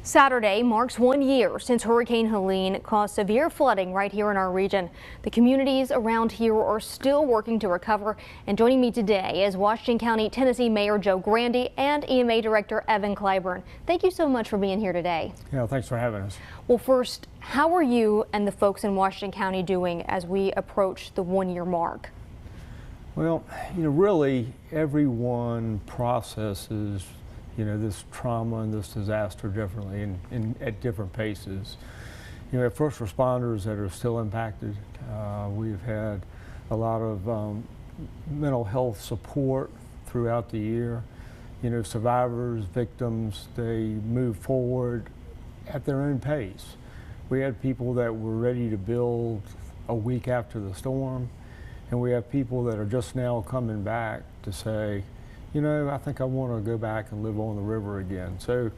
Saturday marks 1 year since Hurricane Helene caused severe flooding right here in our region. The communities around here are still working to recover. And joining me today is Washington County, Tennessee Mayor Joe Grandy and EMA Director Evan Clyburn. Thank you so much for being here today. Yeah, thanks for having us. Well, first, how are you and the folks in Washington County doing as we approach the 1 year mark? Well, really everyone processes this trauma and this disaster differently and at different paces. We have first responders that are still impacted. We've had a lot of mental health support throughout the year. Survivors, victims, they move forward at their own pace. We had people that were ready to build a week after the storm, and we have people that are just now coming back to say, I think I want to go back and live on the river again. So,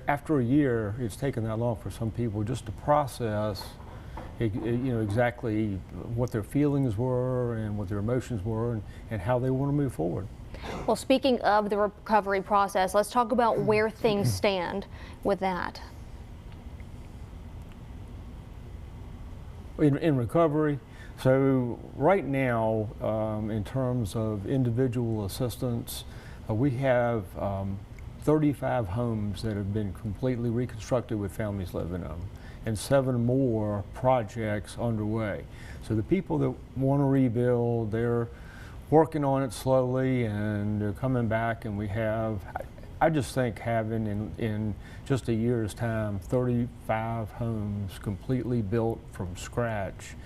after a year, it's taken that long for some people just to process, exactly what their feelings were and what their emotions were and how they want to move forward. Well, speaking of the recovery process, let's talk about where things stand with that. In recovery, so right now, in terms of individual assistance, we have 35 homes that have been completely reconstructed with families living in them, and 7 more projects underway. So the people that want to rebuild, they're working on it slowly and they're coming back, and we have, I just think having in just a year's time, 35 homes completely built from scratch.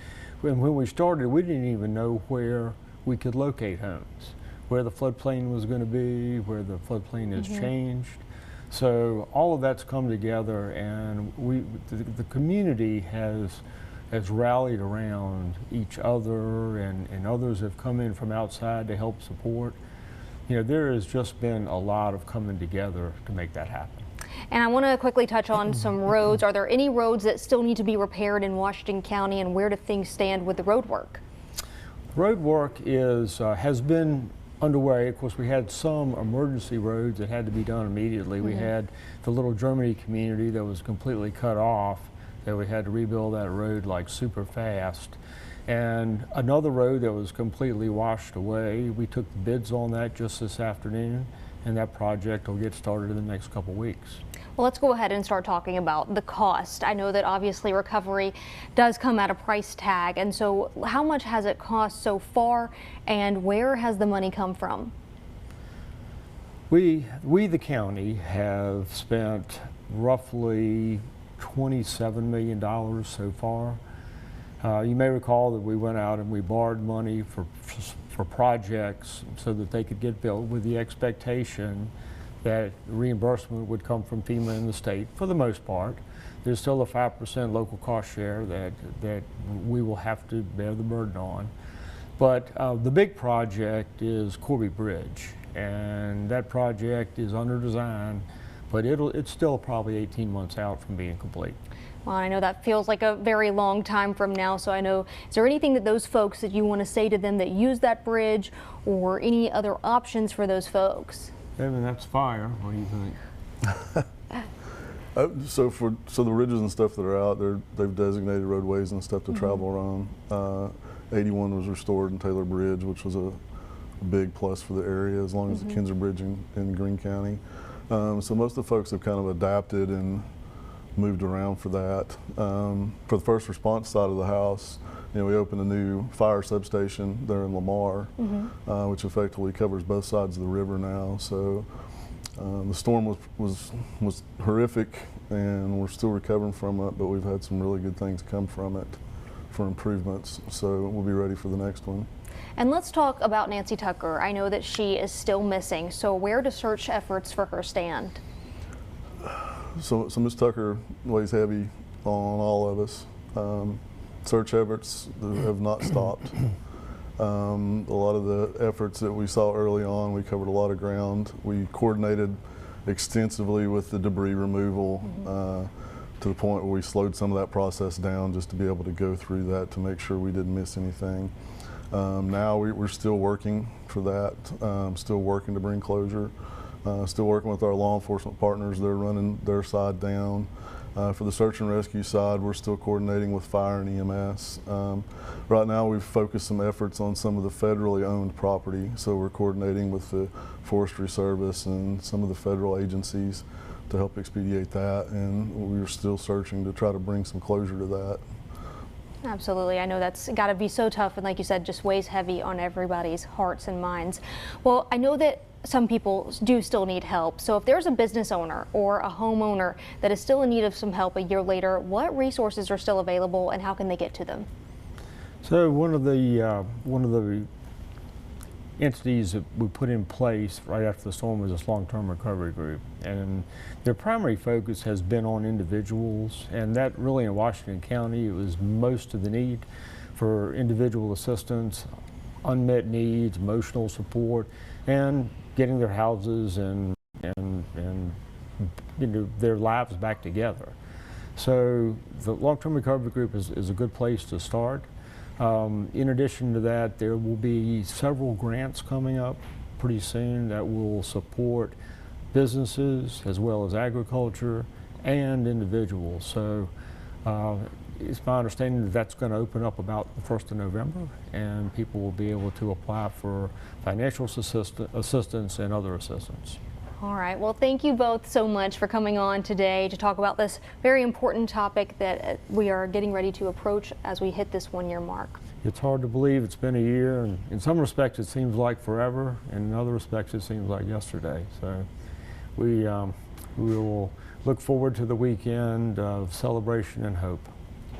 When we started, we didn't even know where we could locate homes, where the floodplain was going to be, where the floodplain has changed. So all of that's come together, and the community has rallied around each other, and others have come in from outside to help support. There has just been a lot of coming together to make that happen. And I want to quickly touch on some roads. Are there any roads that still need to be repaired in Washington County, and where do things stand with the road work? Road work has been underway. Of course, we had some emergency roads that had to be done immediately. We had the little Germany community that was completely cut off, that we had to rebuild that road like super fast. And another road that was completely washed away. We took the bids on that just this afternoon, and that project will get started in the next couple weeks. Well, let's go ahead and start talking about the cost. I know that obviously recovery does come at a price tag, and so how much has it cost so far, and where has the money come from? We the county, have spent roughly $27 million so far. You may recall that we went out and we borrowed money for projects so that they could get built, with the expectation that reimbursement would come from FEMA and the state for the most part. There's still a 5% local cost share that we will have to bear the burden on. But the big project is Corby Bridge, and that project is under design, but it's still probably 18 months out from being complete. Well, I know that feels like a very long time from now, so I know, is there anything that those folks that you want to say to them that use that bridge, or any other options for those folks? Evan, that's fire. What do you think? So the ridges and stuff that are out there, they've designated roadways and stuff to travel around. 81 was restored in Taylor Bridge, which was a big plus for the area, as long as the Kinzer Bridge in Greene County. So most of the folks have kind of adapted and moved around for that. For the first response side of the house, we opened a new fire substation there in Lamar, which effectively covers both sides of the river now. So the storm was horrific, and we're still recovering from it, but we've had some really good things come from it for improvements. So we'll be ready for the next one. And let's talk about Nancy Tucker. I know that she is still missing, so where do search efforts for her stand? So Ms. Tucker weighs heavy on all of us. Search efforts have not stopped. A lot of the efforts that we saw early on, we covered a lot of ground. We coordinated extensively with the debris removal to the point where we slowed some of that process down just to be able to go through that to make sure we didn't miss anything. Now we're still working for that, still working to bring closure. Still working with our law enforcement partners. They're running their side down. For the search and rescue side, we're still coordinating with fire and EMS. Right now we've focused some efforts on some of the federally owned property, so we're coordinating with the Forestry Service and some of the federal agencies to help expedite that, and we're still searching to try to bring some closure to that. Absolutely. I know that's got to be so tough, and like you said, just weighs heavy on everybody's hearts and minds. Well, I know that some people do still need help. So if there's a business owner or a homeowner that is still in need of some help a year later, what resources are still available and how can they get to them? So one of the entities that we put in place right after the storm was this long-term recovery group, and their primary focus has been on individuals, and that really in Washington County it was most of the need for individual assistance, unmet needs, emotional support, and getting their houses and their lives back together. So the long-term recovery group is a good place to start. In addition to that, there will be several grants coming up pretty soon that will support businesses as well as agriculture and individuals. So it's my understanding that that's going to open up about the 1st of November, and people will be able to apply for financial assistance and other assistance. All right. Well, thank you both so much for coming on today to talk about this very important topic that we are getting ready to approach as we hit this one-year mark. It's hard to believe it's been a year, and in some respects it seems like forever, and in other respects it seems like yesterday. So we will look forward to the weekend of celebration and hope.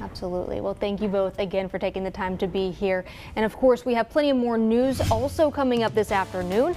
Absolutely. Well, thank you both again for taking the time to be here. And of course, we have plenty of more news also coming up this afternoon.